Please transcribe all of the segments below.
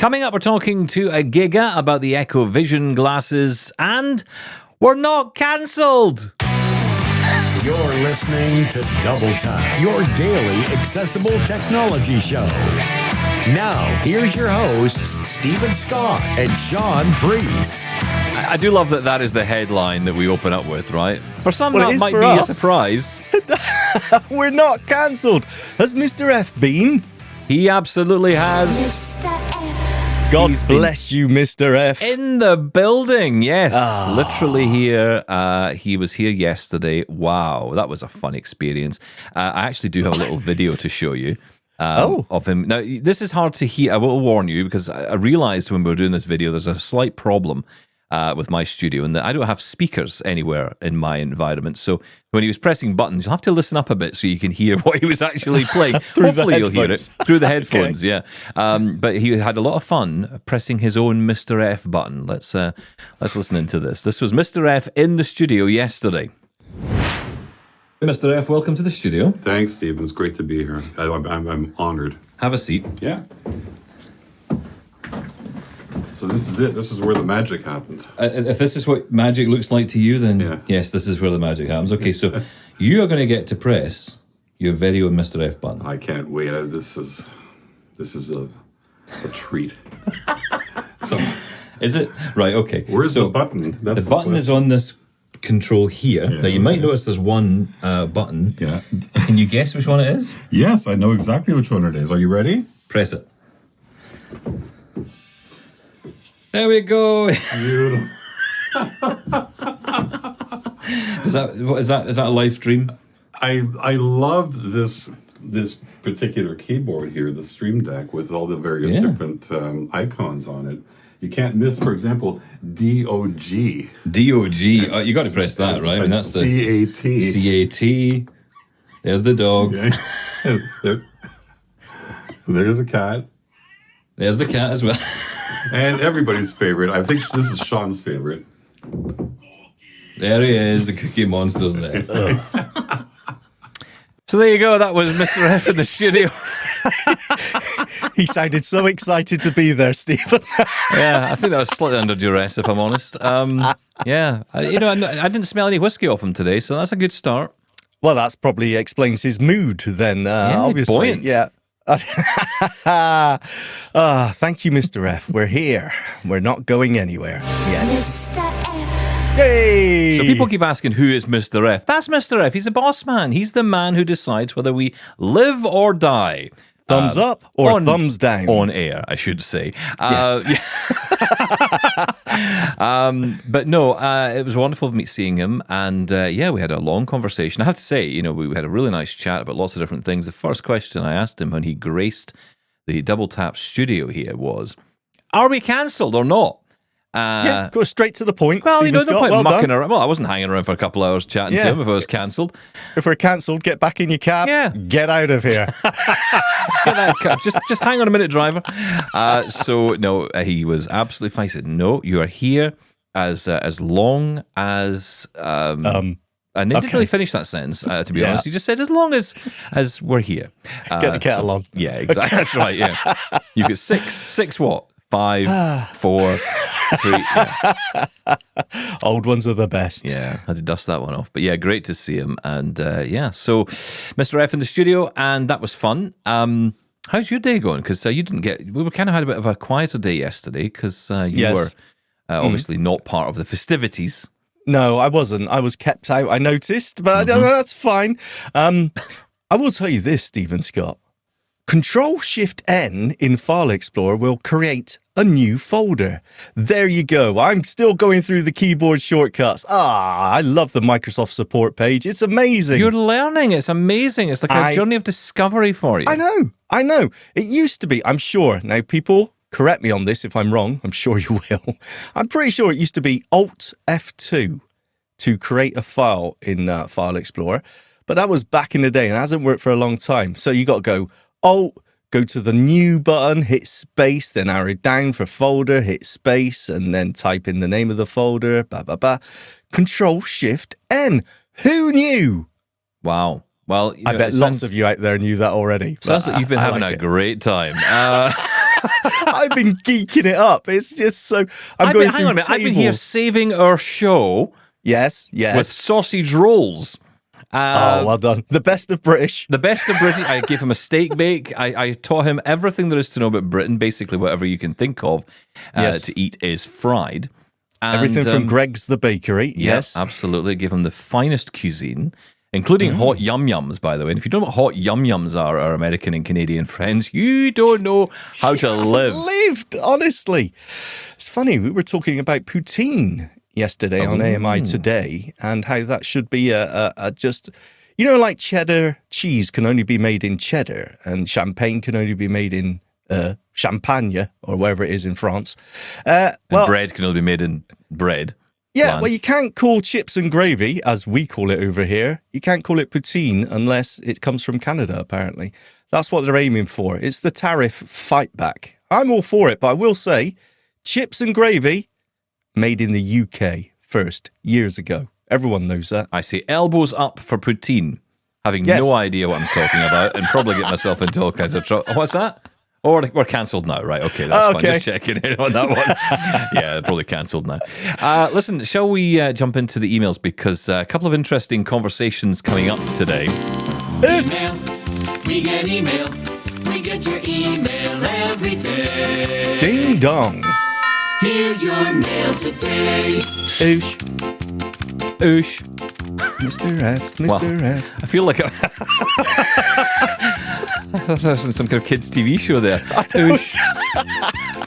Coming up, we're talking to Agiga about the EchoVision glasses, and we're not cancelled. You're listening to Double Time, your daily accessible technology show. Now, here's your hosts, Stephen Scott and Shaun Priest. I do love that is the headline that we open up with, right? For some, Well, that might be a surprise. We're not cancelled. Has Mr. F been? He absolutely has. Mr. F. God bless you, Mr. F. In the building, yes. Literally here. He was here yesterday. Wow, that was a fun experience. I actually do have a little video to show you. Of him. Now, this is hard to hear. I will warn you, because I realized when we were doing this video, there's a slight problem with my studio, and that I don't have speakers anywhere in my environment. So when he was pressing buttons, you'll have to listen up a bit so you can hear what he was actually playing. Hopefully you'll hear it through the headphones. Okay. Yeah. But he had a lot of fun pressing his own Mr. F button. Let's listen into this. This was Mr. F in the studio yesterday. Mr. F, welcome to the studio. Thanks, Stephen. It's great to be here. I'm honored. Have a seat. Yeah. So this is it. This is where the magic happens. If this is what magic looks like to you, then yes, this is where the magic happens. Okay, so you are going to get to press your very own Mr. F button. I can't wait. This is a treat. So, is it? Right, okay. Where's the button? The button is on this control here. Now, you might notice there's one button. Yeah. Can you guess which one it is? Yes, I know exactly which one it is. Are you ready? Press it. There we go. Beautiful. Is that a life dream? I love this particular keyboard here, the Stream Deck, with all the various different icons on it. You can't miss, for example, DOG. DOG. You got to press that, right? I mean, that's the CAT. CAT. There's the dog. Okay. There's a cat. There's the cat as well. And everybody's favorite. I think this is Shaun's favorite. There he is, the Cookie Monster's there. So there you go. That was Mr. F in the studio. He sounded so excited to be there, Stephen. Yeah, I think that was slightly under duress, if I'm honest. I didn't smell any whiskey off him today, so that's a good start. Well, that's probably explains his mood then, obviously. Buoyant. Yeah. Thank you, Mr. F. We're here. We're not going anywhere yet. Mr. F. Yay! So people keep asking, who is Mr. F? That's Mr. F. He's a boss man. He's the man who decides whether we live or die. Thumbs up or thumbs down? On air, I should say. Yes. But no, it was wonderful seeing him. And we had a long conversation. I have to say, we had a really nice chat about lots of different things. The first question I asked him when he graced the Double Tap studio here was, are we cancelled or not? Go straight to the point. Well, Stephen no Scott, point mucking done. around. Well, I wasn't hanging around for a couple of hours chatting to him if I was cancelled. If we're cancelled, get back in your cab. Yeah. Get out of here. just hang on a minute, driver. He was absolutely fine. He said, no, you are here as long as... and they didn't really finish that sentence, to be honest. He just said, as long as we're here. Get the kettle on. Yeah, exactly. Okay. That's right, yeah. You've got six what? 5, 4, 3. Yeah. Old ones are the best. Yeah, I had to dust that one off. But yeah, great to see him. And so Mr. F in the studio, and that was fun. How's your day going? Because we kind of had a bit of a quieter day yesterday because you were obviously not part of the festivities. No, I wasn't. I was kept out, I noticed, but that's fine. I will tell you this, Stephen Scott. Control-Shift-N in File Explorer will create a new folder. There you go. I'm still going through the keyboard shortcuts. I love the Microsoft support page. It's amazing. You're learning. It's amazing. It's like a journey of discovery for you. I know. It used to be, I'm sure. Now, people, correct me on this if I'm wrong. I'm sure you will. I'm pretty sure it used to be Alt F2 to create a file in File Explorer. But that was back in the day and it hasn't worked for a long time. So you got to go Alt, go to the new button, hit space, then arrow down for folder, hit space, and then type in the name of the folder, Control-Shift-N. Who knew? Wow. Well, I bet lots of you out there knew that already. Sounds like you've been having a great time. I've been geeking it up. It's just so... Hang on a minute. I've been here saving our show Yes. with sausage rolls. Well done. The best of British. The best of British. I gave him a steak bake. I taught him everything there is to know about Britain. Basically, whatever you can think of to eat is fried. And, everything from Greg's the Bakery. Yes. Absolutely. Gave him the finest cuisine, including hot yum-yums, by the way. And if you don't know what hot yum-yums are, our American and Canadian friends, you don't know how to live. Lived, honestly. It's funny. We were talking about poutine yesterday on AMI Today, and how that should be a just, like cheddar cheese can only be made in cheddar, and champagne can only be made in Champagne, or wherever it is in France. And bread can only be made in bread. Yeah, well, you can't call chips and gravy, as we call it over here, you can't call it poutine unless it comes from Canada, apparently. That's what they're aiming for. It's the tariff fight back. I'm all for it, but I will say, chips and gravy, made in the UK first, years ago. Everyone knows that. I say elbows up for poutine, having no idea what I'm talking about, and probably get myself into all kinds of trouble. What's that? Oh, we're cancelled now, right? Okay, that's fine. Just checking in on that one. Yeah, probably cancelled now. Listen, shall we jump into the emails, because a couple of interesting conversations coming up today. Email. We get email. We get your email every day. Ding dong. Here's your mail today. Oosh. Oosh. Mr. F, Mr. F. I feel like there's some kind of kids' TV show there. Oosh.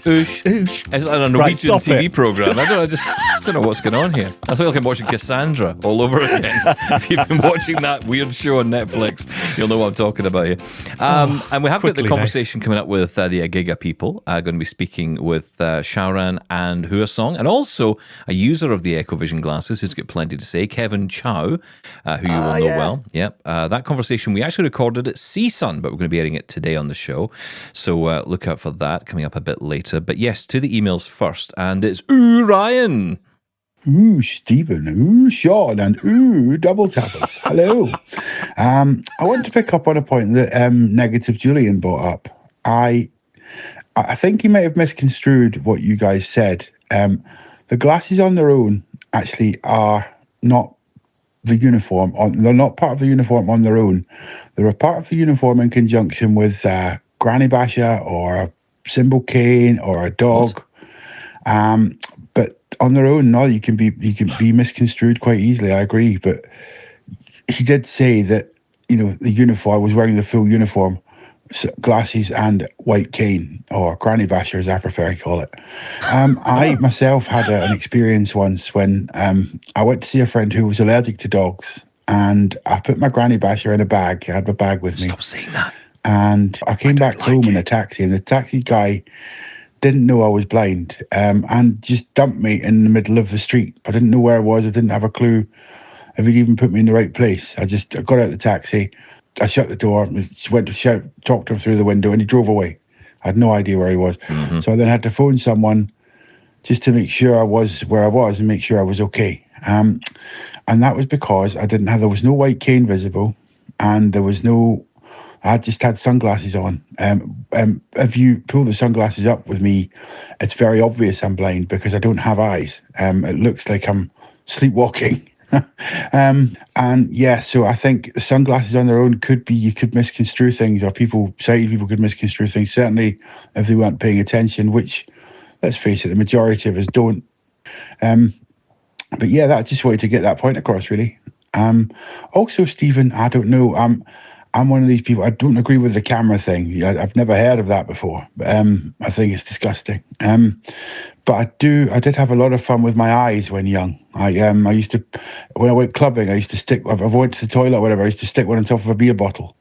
Oosh. Oosh. It's like a Norwegian TV program. I just don't know what's going on here. I feel like I'm watching Cassandra all over again. If you've been watching that weird show on Netflix, you'll know what I'm talking about here. And we have got the conversation coming up with the Agiga people. Going to be speaking with Xiaoran and Huasong, and also a user of the EchoVision glasses who's got plenty to say, Kevin Chow, who you will know well. Yep. That conversation we actually recorded at CSUN, but we're going to be airing it today on the show. So look out for that coming up a bit later. But yes, to the emails first, and it's Ryan. Stephen, Shaun, and double tappers. Hello. I want to pick up on a point that Negative Julian brought up. I think he may have misconstrued what you guys said. The glasses on their own actually are not the uniform. They're not part of the uniform on their own. They're a part of the uniform in conjunction with Granny Basher or a symbol cane or a dog. But on their own, no, you can be misconstrued quite easily. I agree, but he did say that the uniform was wearing the full uniform, glasses and white cane, or Granny Basher as I prefer to call it. I myself had an experience once when I went to see a friend who was allergic to dogs, and I put my Granny Basher in a bag. I had my bag with me. Stop saying that. And I came back home in a taxi, and the taxi guy didn't know I was blind, and just dumped me in the middle of the street. I didn't know where I was. I didn't have a clue if he'd even put me in the right place. I got out of the taxi. I shut the door, went to talk to him through the window, and he drove away. I had no idea where he was. Mm-hmm. So I then had to phone someone just to make sure I was where I was and make sure I was okay. And that was because there was no white cane visible, and I just had sunglasses on. If you pull the sunglasses up with me, it's very obvious I'm blind because I don't have eyes. It looks like I'm sleepwalking. So I think the sunglasses on their own you could misconstrue things, or sighted people could misconstrue things, certainly if they weren't paying attention, which, let's face it, the majority of us don't. But yeah, I just wanted to get that point across, really. Also, Stephen, I don't know, I'm one of these people, I don't agree with the camera thing. I've never heard of that before. I think it's disgusting. But I did have a lot of fun with my eyes when young. I used to, when I went clubbing, I used to stick, if I went to the toilet or whatever, I used to stick one on top of a beer bottle.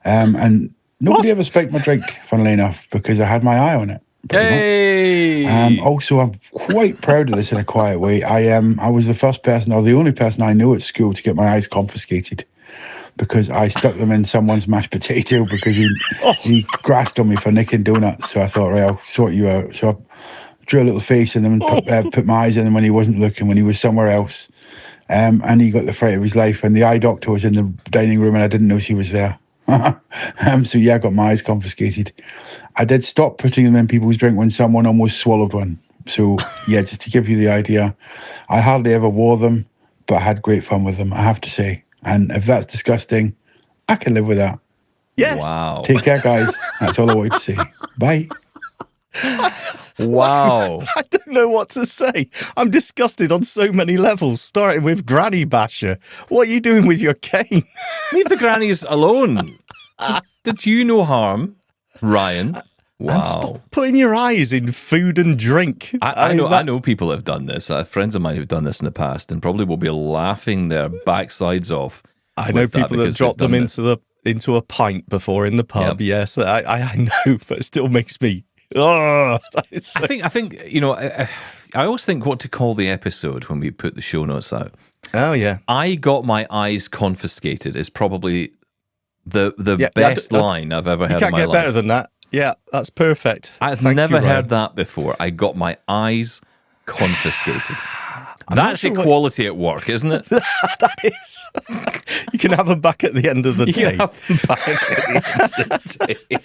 And nobody ever spiked my drink, funnily enough, because I had my eye on it. Hey! Also, I'm quite proud of this in a quiet way. I was the first person, or the only person I knew at school to get my eyes confiscated, because I stuck them in someone's mashed potato because he grassed on me for nicking donuts. So I thought, right, I'll sort you out. So I drew a little face in them and put my eyes in them when he wasn't looking, when he was somewhere else. And he got the fright of his life. And the eye doctor was in the dining room and I didn't know she was there. So yeah, I got my eyes confiscated. I did stop putting them in people's drink when someone almost swallowed one. So yeah, just to give you the idea, I hardly ever wore them, but I had great fun with them, I have to say. And if that's disgusting, I can live with that. Yes. Wow. Take care, guys. That's all I wanted to say. Bye. Wow. I don't know what to say. I'm disgusted on so many levels, starting with Granny Basher. What are you doing with your cane? Leave the grannies alone. Did you no harm, Ryan? Wow. And stop putting your eyes in food and drink. I know people have done this. Friends of mine who've done this in the past and probably will be laughing their backsides off. I know people that dropped them into a pint before in the pub. Yep. Yes, I know, but it still makes me. Oh, so... I think I always think what to call the episode when we put the show notes out. Oh yeah, I got my eyes confiscated is probably the best line I've ever heard in my life. You can't get better than that. Yeah, that's perfect. I've never heard that before. I got my eyes confiscated. That's equality at work, isn't it? That is. You can have them back at the end of the day. You can have them back at the end of the day.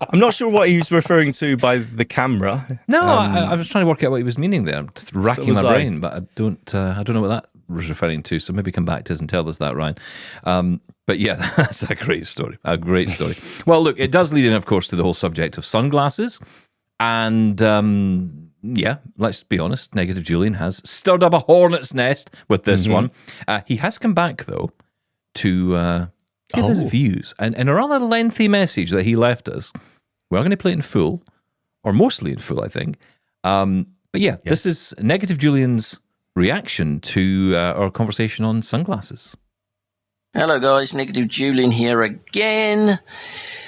I'm not sure what he was referring to by the camera. No, I was trying to work out what he was meaning there. I'm racking my brain, but I don't know what that was referring to. So maybe come back to us and tell us that, Ryan. But yeah, that's a great story. A great story. Well, look, it does lead in, of course, to the whole subject of sunglasses. And yeah, let's be honest, Negative Julian has stirred up a hornet's nest with this one. He has come back, though, to give his views. And in a rather lengthy message that he left us, we're going to play it in full, or mostly in full, I think. But yeah, this is Negative Julian's reaction to our conversation on sunglasses. Hello guys, Negative Julian here again.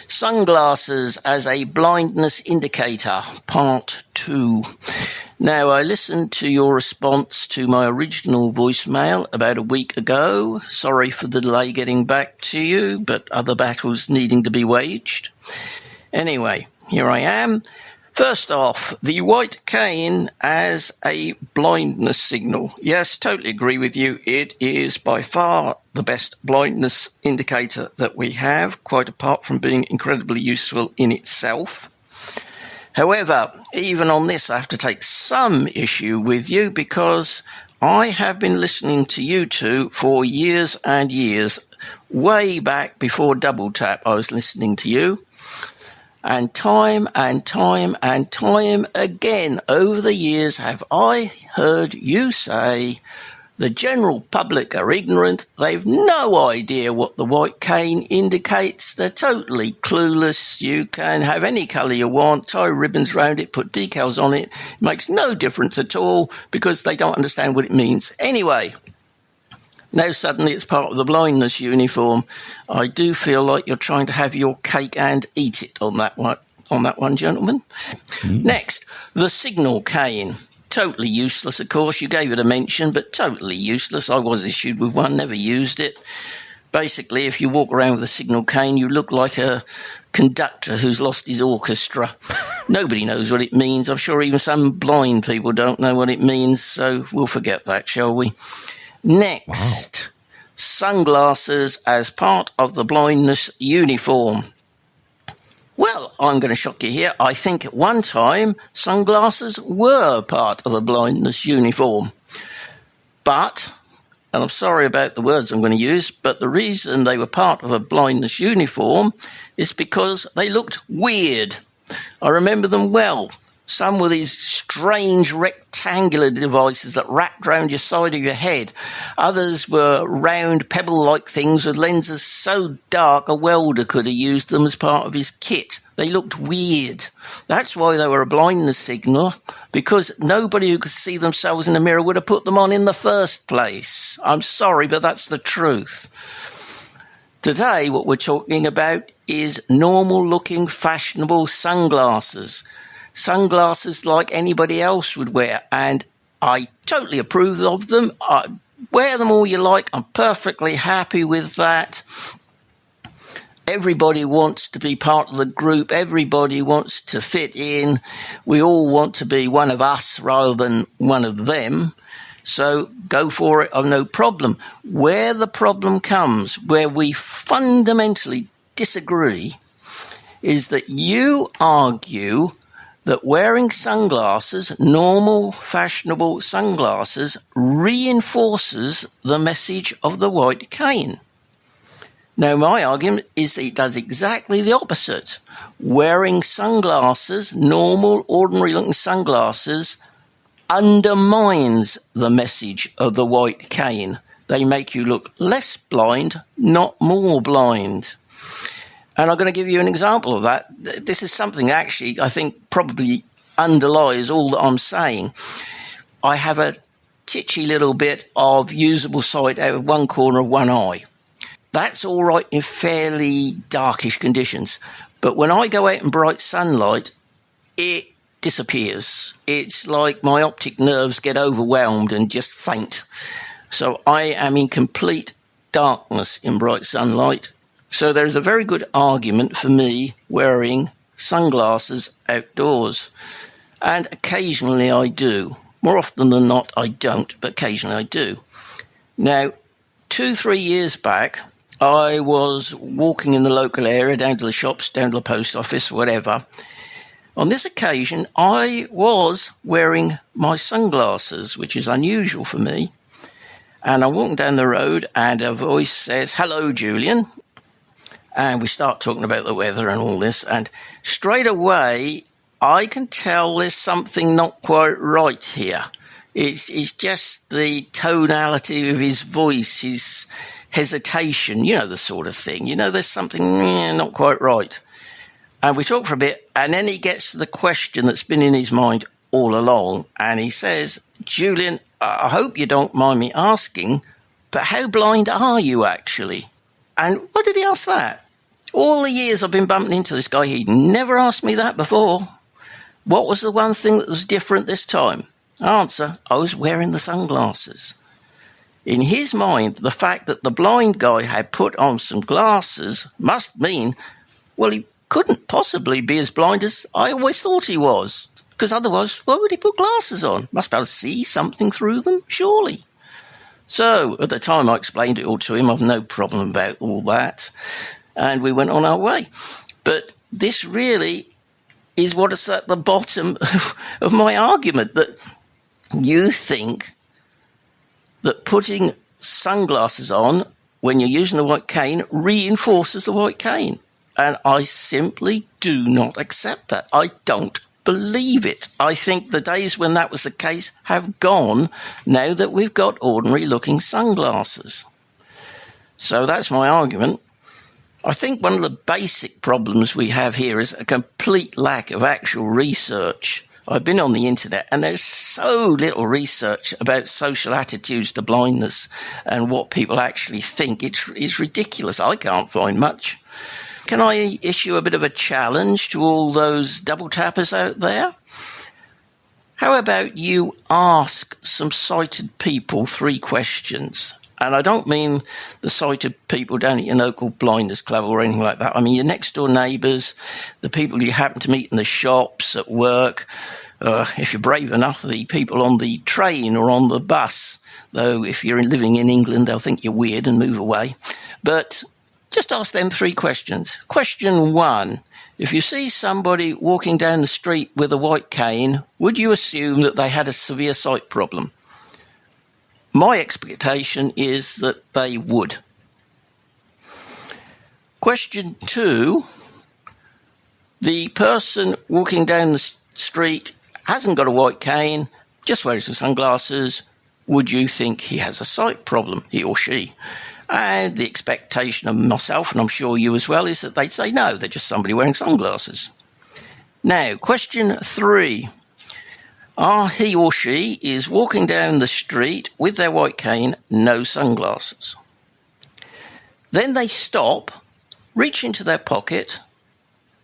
Sunglasses as a blindness indicator, part 2. Now, I listened to your response to my original voicemail about a week ago. Sorry for the delay getting back to you, but other battles needing to be waged. Anyway, here I am. First off, the white cane as a blindness signal. Yes, totally agree with you. It is by far the best blindness indicator that we have, quite apart from being incredibly useful in itself. However, even on this, I have to take some issue with you because I have been listening to you two for years and years. Way back before Double Tap, I was listening to you. And time and time and time again over the years have I heard you say the general public are ignorant. They've no idea what the white cane indicates. They're totally clueless. You can have any colour you want, tie ribbons around it, put decals on it. It makes no difference at all because they don't understand what it means. Anyway, now suddenly it's part of the blindness uniform. I do feel like you're trying to have your cake and eat it on that one, gentlemen. Next, the signal cane. Totally useless, of course. You gave it a mention, but totally useless. I was issued with one, never used it. Basically, if you walk around with a signal cane, you look like a conductor who's lost his orchestra. Nobody knows what it means. I'm sure even some blind people don't know what it means, so we'll forget that, shall we? Next, sunglasses as part of the blindness uniform. Well, I'm going to shock you here. I think at one time sunglasses were part of a blindness uniform. But, and I'm sorry about the words I'm going to use, but the reason they were part of a blindness uniform is because they looked weird. I remember them well. Some were these strange rectangular devices that wrapped around your side of your head. Others were round pebble-like things with lenses so dark a welder could have used them as part of his kit. They looked weird. That's why they were a blindness signal, because nobody who could see themselves in the mirror would have put them on in the first place. I'm sorry, but that's the truth. Today, what we're talking about is normal-looking, fashionable sunglasses. Sunglasses like anybody else would wear, and I totally approve of them. Wear them all you like. I'm perfectly happy with that. Everybody wants to be part of the group. Everybody wants to fit in. We all want to be one of us rather than one of them. So go for it, I've no problem. Where the problem comes, where we fundamentally disagree is that you argue that wearing sunglasses, normal, fashionable sunglasses, reinforces the message of the white cane. Now, my argument is that it does exactly the opposite. Wearing sunglasses, normal, ordinary-looking sunglasses, undermines the message of the white cane. They make you look less blind, not more blind. And I'm going to give you an example of that. This is something actually I think probably underlies all that I'm saying. I have a titchy little bit of usable sight out of one corner of one eye. That's all right in fairly darkish conditions. But when I go out in bright sunlight, it disappears. It's like my optic nerves get overwhelmed and just faint. So I am in complete darkness in bright sunlight. So there's a very good argument for me wearing sunglasses outdoors. And occasionally I do. More often than not, I don't, but occasionally I do. Now, 2-3 years back, I was walking in the local area, down to the shops, down to the post office, whatever. On this occasion, I was wearing my sunglasses, which is unusual for me. And I'm walking down the road and a voice says, "Hello, Julian." And we start talking about the weather and all this. And straight away, I can tell there's something not quite right here. It's just the tonality of his voice, his hesitation, you know, the sort of thing. You know, there's something not quite right. And we talk for a bit, and then he gets to the question that's been in his mind all along. And he says, "Julian, I hope you don't mind me asking, but how blind are you actually?" And why did he ask that? All the years I've been bumping into this guy, he'd never asked me that before. What was the one thing that was different this time? Answer, I was wearing the sunglasses. In his mind, the fact that the blind guy had put on some glasses must mean, well, he couldn't possibly be as blind as I always thought he was. Because otherwise, why would he put glasses on? Must be able to see something through them, surely. So, at the time I explained it all to him, I've no problem about all that. And we went on our way. But this really is what is at the bottom of my argument, that you think that putting sunglasses on when you're using the white cane reinforces the white cane. And I simply do not accept that. I don't believe it. I think the days when that was the case have gone now that we've got ordinary looking sunglasses. So that's my argument. I think one of the basic problems we have here is a complete lack of actual research. I've been on the internet and there's so little research about social attitudes to blindness and what people actually think. It's ridiculous. I can't find much. Can I issue a bit of a challenge to all those double tappers out there? How about you ask some sighted people 3 questions? And I don't mean the sighted people down at your local blindness club or anything like that. I mean your next door neighbours, the people you happen to meet in the shops, at work, if you're brave enough, the people on the train or on the bus. Though if you're living in England, they'll think you're weird and move away. But just ask them 3 questions. Question 1, if you see somebody walking down the street with a white cane, would you assume that they had a severe sight problem? My expectation is that they would. Question 2, the person walking down the street hasn't got a white cane, just wearing some sunglasses. Would you think he has a sight problem, he or she? And the expectation of myself, and I'm sure you as well, is that they'd say no, they're just somebody wearing sunglasses. Now, question 3. He or she is walking down the street with their white cane, no sunglasses. Then they stop, reach into their pocket,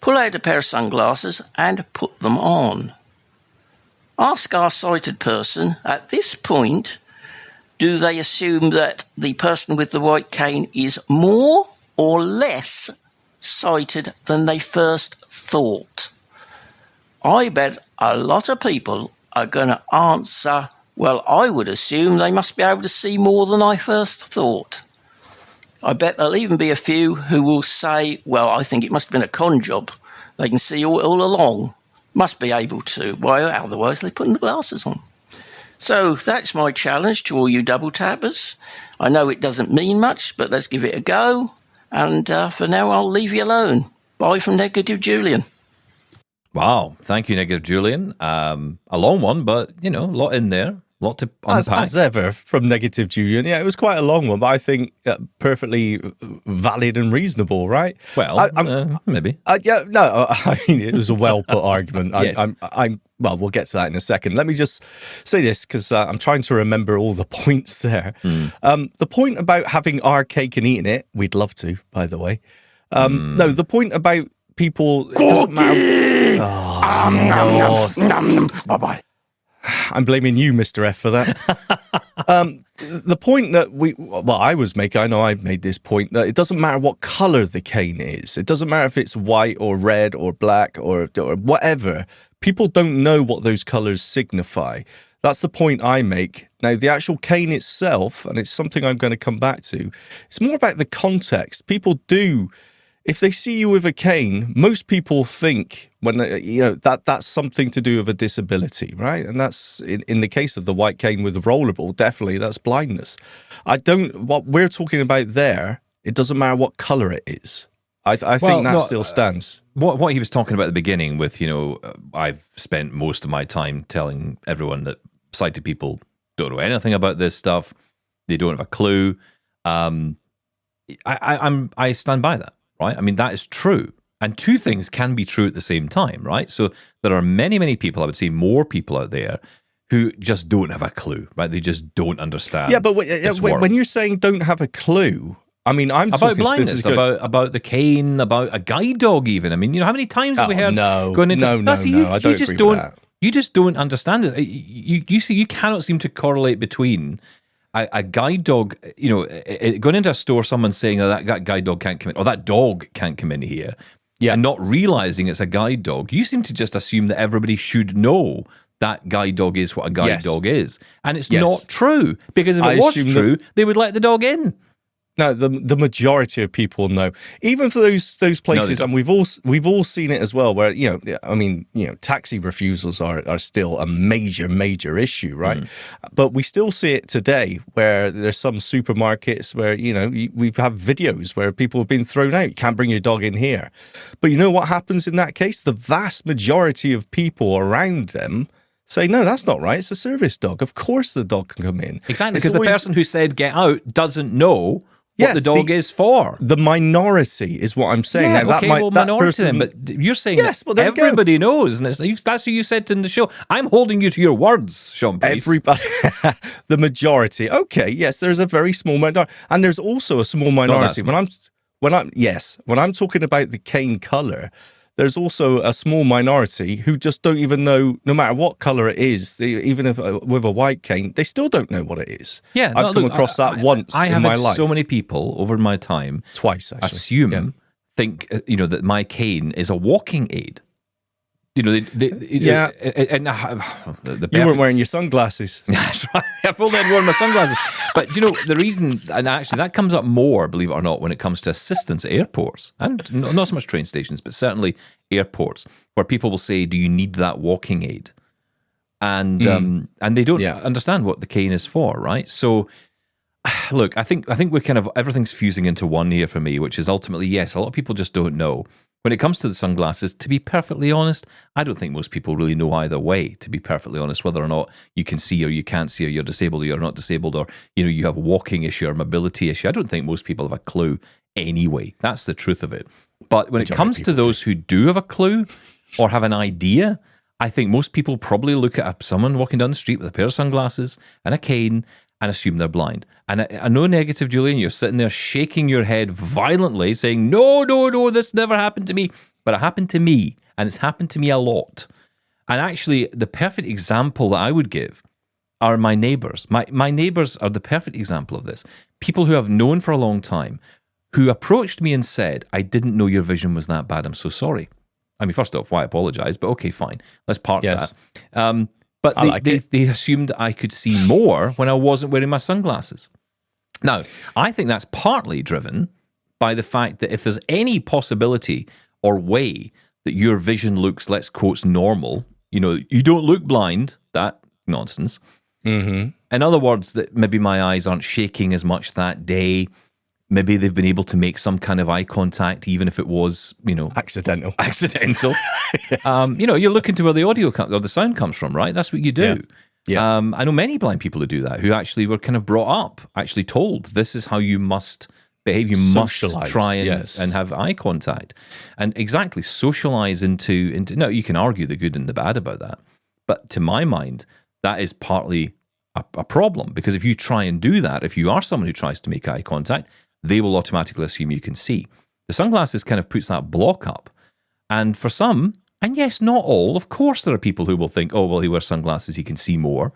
pull out a pair of sunglasses and put them on. Ask our sighted person, at this point, do they assume that the person with the white cane is more or less sighted than they first thought? I bet a lot of people are going to answer, well, I would assume they must be able to see more than I first thought. I bet there'll even be a few who will say, well, I think it must have been a con job. They can see all along. Must be able to. Why, otherwise they're putting the glasses on. So that's my challenge to all you double tappers. I know it doesn't mean much, but let's give it a go. And for now, I'll leave you alone. Bye from Negative Julian. Wow. Thank you, Negative Julian. A long one, but, a lot in there. A lot to unpack. As ever, from Negative Julian. Yeah, it was quite a long one, but I think perfectly valid and reasonable, right? Well, maybe. I mean, it was a well-put argument. Yes. Well, we'll get to that in a second. Let me just say this, because I'm trying to remember all the points there. The point about having our cake and eating it, we'd love to, by the way. No, the point about people... It doesn't matter. Bye-bye. I'm blaming you, Mr. F, for that. The point that I was making, I know I made this point, that it doesn't matter what color the cane is. It doesn't matter if it's white or red or black or whatever. People don't know what those colors signify. That's the point I make. Now, the actual cane itself, and it's something I'm going to come back to, it's more about the context. People do... If they see you with a cane, most people think that's something to do with a disability, right? And that's in the case of the white cane with the rollerball, definitely that's blindness. What we're talking about there, it doesn't matter what color it is. I think that still stands. What he was talking about at the beginning with, I've spent most of my time telling everyone that sighted people don't know anything about this stuff. They don't have a clue. I stand by that. Right? I mean, that is true. And two things can be true at the same time, right? So there are many, many people, I would say more people out there, who just don't have a clue, right? They just don't understand. Yeah, but when you're saying don't have a clue, I mean, I'm about talking blindness, about the cane, about a guide dog even. I mean, how many times have we heard going into... No, I don't agree with that. You just don't understand it. You cannot seem to correlate between... A guide dog, going into a store, someone saying that guide dog can't come in, or that dog can't come in here, and not realizing it's a guide dog. You seem to just assume that everybody should know that guide dog is what a guide dog is. And it's not true, because if it was true, they would let the dog in. No, the majority of people know. Even for those places, and we've all seen it as well, where taxi refusals are still a major issue, right? But we still see it today, where there's some supermarkets where we have videos where people have been thrown out. You can't bring your dog in here. But you know what happens in that case? The vast majority of people around them say, no, that's not right. It's a service dog. Of course, the dog can come in. Exactly, because the person who said get out doesn't know what the dog is for. The minority is what I'm saying. Yeah, now, minority then, but you're saying everybody knows, and that's what you said in the show. I'm holding you to your words, Shaun. Everybody, the majority. Okay, yes, there's a very small minority, and there's also a small minority. When I'm talking about the cane color, there's also a small minority who just don't even know, no matter what color it is, even if with a white cane, they still don't know what it is. Yeah, I've come across that once in my life. I have had so many people over my time twice actually think that my cane is a walking aid. You weren't wearing your sunglasses. That's right. I've only had worn my sunglasses. But the reason, and actually that comes up more, believe it or not, when it comes to assistance at airports, and not so much train stations, but certainly airports, where people will say, "Do you need that walking aid?" And they don't understand what the cane is for, right? So, look, I think we're kind of everything's fusing into one here for me, which is ultimately yes, a lot of people just don't know. When it comes to the sunglasses, to be perfectly honest, I don't think most people really know either way, to be perfectly honest, whether or not you can see or you can't see, or you're disabled or you're not disabled, or you have a walking issue or mobility issue. I don't think most people have a clue anyway. That's the truth of it. But when it comes to those who do have a clue or have an idea, I think most people probably look at someone walking down the street with a pair of sunglasses and a cane and assume they're blind. And I know, Negative Julian, you're sitting there shaking your head violently saying, no, this never happened to me. But it happened to me, and it's happened to me a lot. And actually, the perfect example that I would give are my neighbours. My neighbours are the perfect example of this. People who I've known for a long time, who approached me and said, I didn't know your vision was that bad. I'm so sorry. I mean, first off, why apologise? But okay, fine. Let's park that. But they assumed I could see more when I wasn't wearing my sunglasses. Now, I think that's partly driven by the fact that if there's any possibility or way that your vision looks, let's quote, normal, you don't look blind, that nonsense. Mm-hmm. In other words, that maybe my eyes aren't shaking as much that day. Maybe they've been able to make some kind of eye contact, even if it was, accidental. Accidental. Yes. You're looking to where the audio or the sound comes from, right? That's what you do. Yeah. I know many blind people who do that, who actually were kind of brought up, actually told, this is how you must behave. You Socialize, must try yes. and have eye contact. And exactly, socialize into. No, you can argue the good and the bad about that. But to my mind, that is partly a problem, because if you try and do that, if you are someone who tries to make eye contact, they will automatically assume you can see. The sunglasses kind of puts that block up. And for some, and yes, not all, of course there are people who will think, oh, well, he wears sunglasses, he can see more.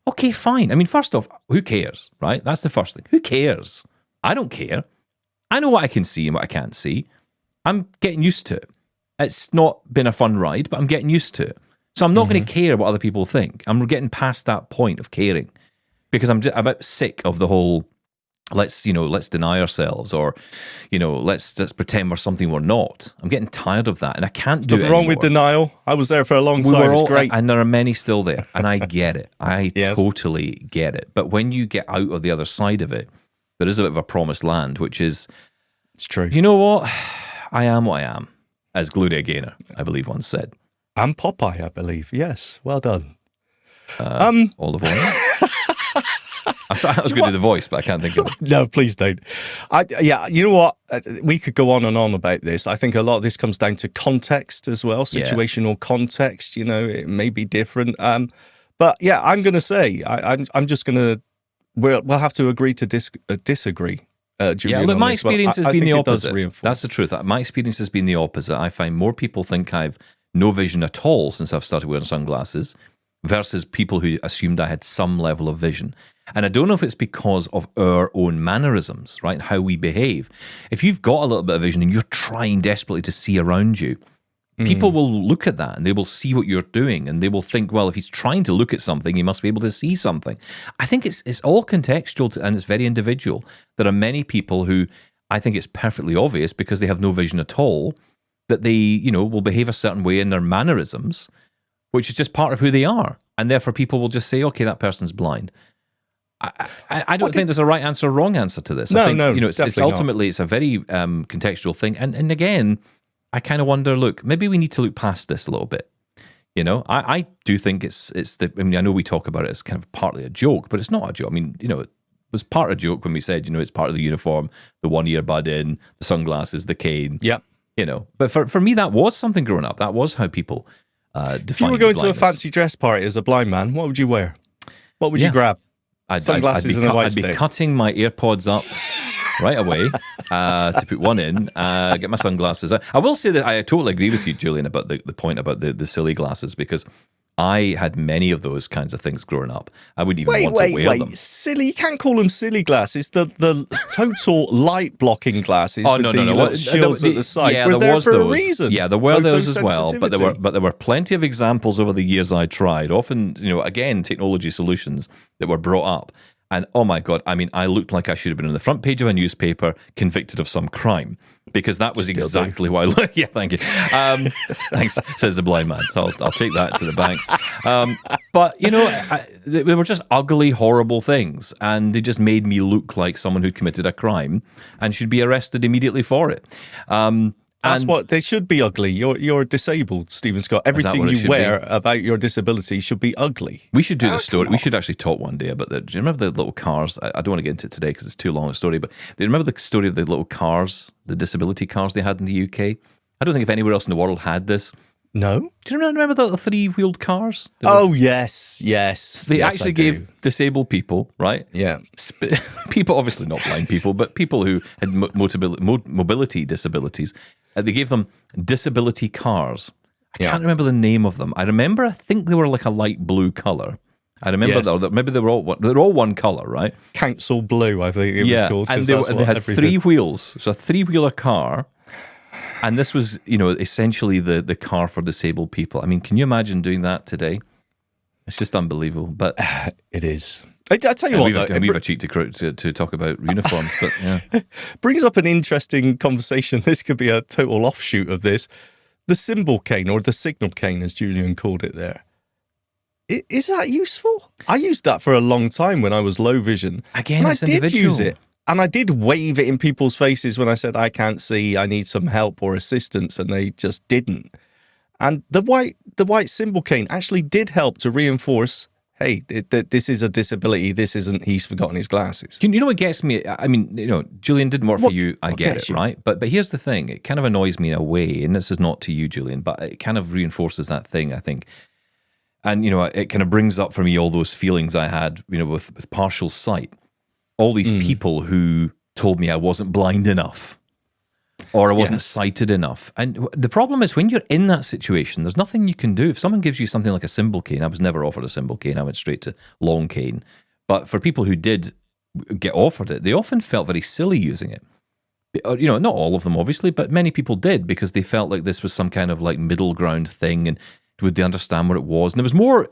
Okay, fine. I mean, first off, who cares, right? That's the first thing. Who cares? I don't care. I know what I can see and what I can't see. I'm getting used to it. It's not been a fun ride, but I'm getting used to it. So I'm not going to care what other people think. I'm getting past that point of caring, because I'm about sick of the whole, let's deny ourselves, or, let's pretend we're something we're not. I'm getting tired of that, and I can't do it Nothing wrong with anymore. denial. I was there for a long time. It's great. And there are many still there, and I get it. I Yes. totally get it. But when you get out of the other side of it, there is a bit of a promised land, which is, It's true. you know what? I am what I am, as Gloria Gaynor, I believe, once said. And Popeye, I believe. Yes. Well done. All of one. I was going to do the voice, but I can't think of it. No, please don't. You know what? We could go on and on about this. I think a lot of this comes down to context as well, situational context. It may be different. But yeah, I'm going to say, I'm just going to, we'll have to agree to disagree. Julian, look, my this, but experience has I been think the it does opposite. reinforce. That's the truth. My experience has been the opposite. I find more people think I've no vision at all since I've started wearing sunglasses, versus people who assumed I had some level of vision. And I don't know if it's because of our own mannerisms, right? How we behave. If you've got a little bit of vision and you're trying desperately to see around you, people will look at that and they will see what you're doing, and they will think, well, if he's trying to look at something, he must be able to see something. I think it's all contextual and it's very individual. There are many people who I think it's perfectly obvious, because they have no vision at all, that they, will behave a certain way in their mannerisms, which is just part of who they are. And therefore people will just say, okay, that person's blind. I don't think there's a right answer or wrong answer to this. I think, it's ultimately, it's a very contextual thing. And again, I kind of wonder, look, maybe we need to look past this a little bit. I do think I know we talk about it as kind of partly a joke, but it's not a joke. I mean, it was part of a joke when we said, it's part of the uniform, the 1 ear bud in, the sunglasses, the cane. Yeah. But for me, that was something growing up. That was how people defined If you were going blindness. to a fancy dress party as a blind man, what would you wear? What would you grab? Sunglasses and a white I'd be stick. cutting my AirPods up right away to put one in, get my sunglasses. I will say that I totally agree with you, Julian, about the point about the silly glasses, because I had many of those kinds of things growing up. I wouldn't even want to wear them. Silly? You can't call them silly glasses. The total light blocking glasses. Oh, with no. little shields at the side. Yeah, were there was for those. a reason. Yeah, there were those as well. But Photosensitivity. there were plenty of examples over the years I tried. Often, again, technology solutions that were brought up. And oh my God, I mean, I looked like I should have been on the front page of a newspaper, convicted of some crime, because that was exactly why I looked. Yeah, thank you. Thanks, says the blind man. So I'll take that to the bank. But, they were just ugly, horrible things. And they just made me look like someone who committed a crime and should be arrested immediately for it. That's what they should be ugly. You're disabled, Stephen Scott. Everything you wear about your disability should be ugly. We should do the story. We should actually talk one day about that. Do you remember the little cars? I don't want to get into it today because it's too long a story, but do you remember the story of the little cars, the disability cars they had in the UK? I don't think if anywhere else in the world had this. No? Do you remember the three-wheeled cars? Yes. They actually gave disabled people, right? Yeah. People, obviously not blind people, but people who had mobility disabilities, they gave them disability cars. I can't remember the name of them. I think they were like a light blue colour. I remember that maybe they were all one colour, right? Council blue, I think it was called. And they had three wheels. So a three-wheeler car. And this was, essentially the car for disabled people. I mean, can you imagine doing that today? It's just unbelievable. But it is. I tell you what, we've a cheek to talk about uniforms, but yeah. Brings up an interesting conversation. This could be a total offshoot of this. The symbol cane, or the signal cane, as Julian called it there. Is that useful? I used that for a long time when I was low vision. Again, and it's I did individual. use it. And I did wave it in people's faces when I said, I can't see, I need some help or assistance, and they just didn't. And the white symbol cane actually did help to reinforce, hey, this is a disability. This isn't, he's forgotten his glasses. You know what gets me? I mean, Julian didn't work for you. I get it, right? But here's the thing. It kind of annoys me in a way, and this is not to you, Julian, but it kind of reinforces that thing, I think. And, it kind of brings up for me all those feelings I had, with partial sight. All these people who told me I wasn't blind enough or I wasn't sighted enough. And the problem is when you're in that situation, there's nothing you can do. If someone gives you something like a symbol cane, I was never offered a symbol cane. I went straight to long cane. But for people who did get offered it, they often felt very silly using it. Not all of them, obviously, but many people did because they felt like this was some kind of like middle ground thing, and would they understand what it was? And there was more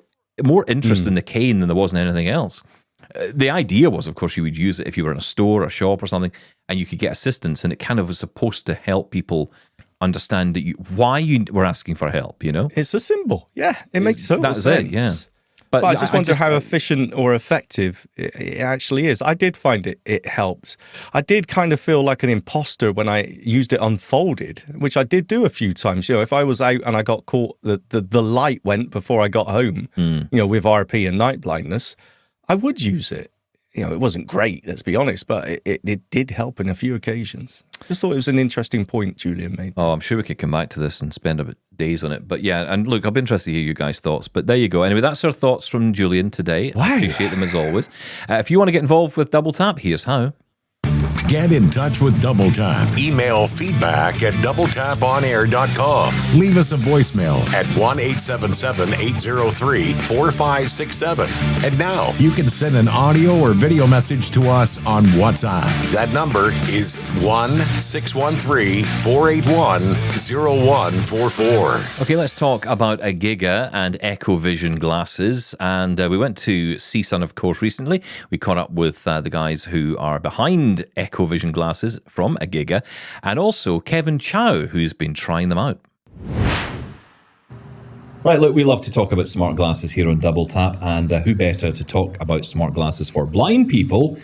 interest in the cane than there was in anything else. The idea was, of course, you would use it if you were in a store or a shop or something, and you could get assistance, and it kind of was supposed to help people understand why you were asking for help, It's a symbol. Yeah, it makes total sense. That's it, yeah. But I just wonder how efficient or effective it actually is. I did find it helped. I did kind of feel like an imposter when I used it unfolded, which I did do a few times. If I was out and I got caught, the light went before I got home, with RP and night blindness, I would use it. It wasn't great, let's be honest, but it did help in a few occasions. Just thought it was an interesting point Julian made. Oh, I'm sure we could come back to this and spend a bit days on it. But yeah, and look, I'll be interested to hear you guys' thoughts. But there you go. Anyway, that's our thoughts from Julian today. Wow. I appreciate them as always. If you want to get involved with Double Tap, here's how. Get in touch with Double Tap. Email feedback at doubletaponair.com. Leave us a voicemail at 1-877-803-4567. And now you can send an audio or video message to us on WhatsApp. That number is 1-613-481-0144. Okay, let's talk about Agiga and EchoVision glasses. And we went to CSUN, of course, recently. We caught up with the guys who are behind EchoVision glasses from Agiga, and also Kevin Chow, who's been trying them out. Right, look, we love to talk about smart glasses here on Double Tap, and who better to talk about smart glasses for blind people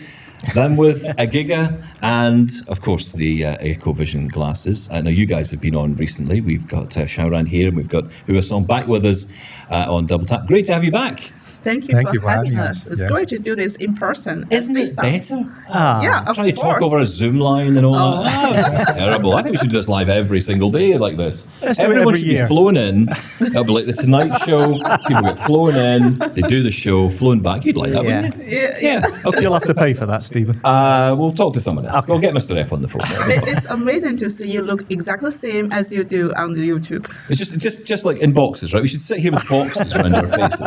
than with Agiga and, of course, the EchoVision glasses. I know you guys have been on recently. We've got Xiaoran here, and we've got Huasong back with us on Double Tap. Great to have you back. Thank you for having us. It's great to do this in person. Isn't it better? Yeah, of Trying to talk over a Zoom line and all that. This is terrible. I think we should do this live every single day like this. Everyone should be flown in. It'll be like the Tonight Show. People get flown in, they do the show, flown back. You'd like that, wouldn't you? Yeah. Okay. You'll have to pay for that, Stephen. We'll talk to someone else. Okay. We'll get Mr. F on the phone. It's amazing to see you look exactly the same as you do on the YouTube. It's just like in boxes, right? We should sit here with boxes around our faces.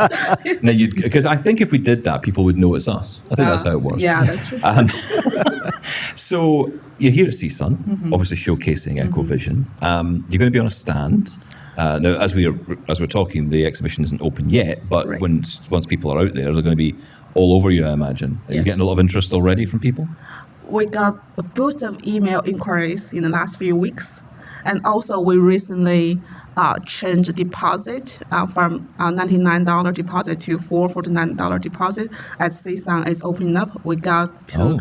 Now, because I think if we did that, people would know it's us. I think that's how it works. Yeah, that's true. So you're here at CSUN, obviously showcasing EchoVision. You're going to be on a stand. Now, as we're talking, the exhibition isn't open yet, but once people are out there, they're going to be all over you, I imagine. Are you getting a lot of interest already from people? We got a boost of email inquiries in the last few weeks. And also, we recently changed the deposit from $99 deposit to $449 deposit. As CSUN is opening up, we got to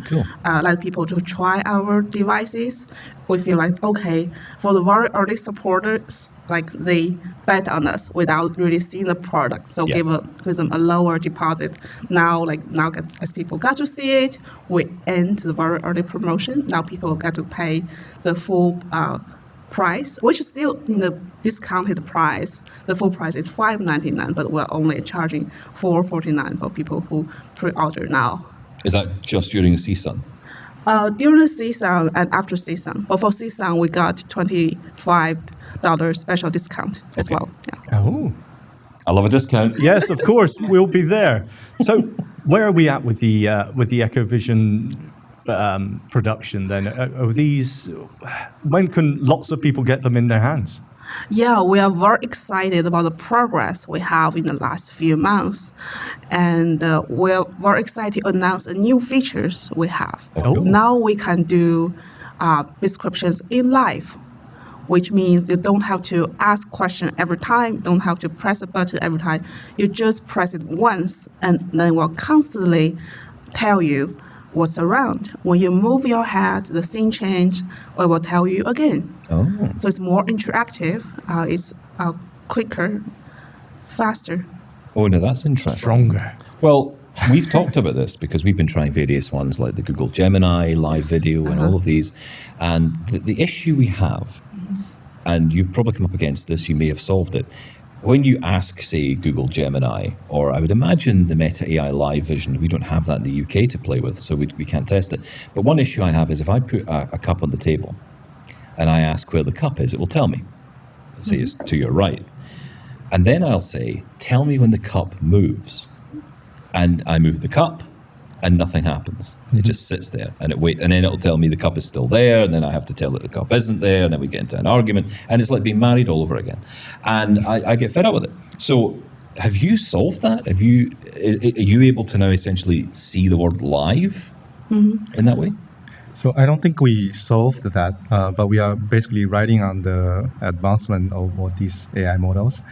let people to try our devices. We feel like, okay, for the very early supporters, like they bet on us without really seeing the product. So give them a lower deposit. Now as people got to see it, we end the very early promotion. Now people got to pay the full price, which is still in the discounted price. The full price is $5.99, but we're only charging $4.49 for people who pre-order now. Is that just during CSUN? During the CSUN and after CSUN. But for CSUN, we got $25 special discount as well. Yeah. Oh, I love a discount. Yes, of course, we'll be there. So, where are we at with the EchoVision production then? Are these, when can lots of people get them in their hands? Yeah, we are very excited about the progress we have in the last few months. And we're very excited to announce the new features we have. Now we can do descriptions in live, which means you don't have to ask question every time, don't have to press a button every time. You just press it once, and then it will constantly tell you what's around. When you move your head, the scene change, it will tell you again. So it's more interactive. It's quicker, faster. Oh, no, that's interesting. Stronger. Well, we've talked about this because we've been trying various ones like the Google Gemini, live video, and all of these. And the issue we have, and you've probably come up against this, you may have solved it. When you ask, say, Google Gemini, or I would imagine the Meta AI Live Vision, we don't have that in the UK to play with, so we can't test it. But one issue I have is if I put a cup on the table and I ask where the cup is, it will tell me. Say it's to your right. And then I'll say, tell me when the cup moves. And I move the cup, and nothing happens. It just sits there, and and then it'll tell me the cup is still there, and then I have to tell it the cup isn't there, and then we get into an argument, and it's like being married all over again. And I get fed up with it. So have you solved that? Are you able to now essentially see the word live in that way? So I don't think we solved that, but we are basically riding on the advancement of all these AI models.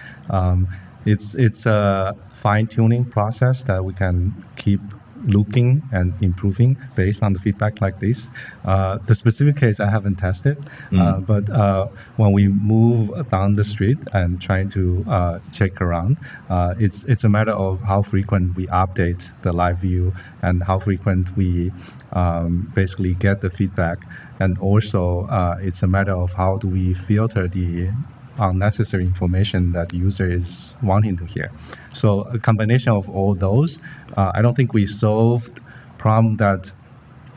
It's a fine-tuning process that we can keep looking and improving based on the feedback like this. The specific case I haven't tested, but when we move down the street and trying to check around, it's a matter of how frequent we update the live view and how frequent we basically get the feedback. And also it's a matter of how do we filter the unnecessary information that the user is wanting to hear. So a combination of all those, I don't think we solved problem that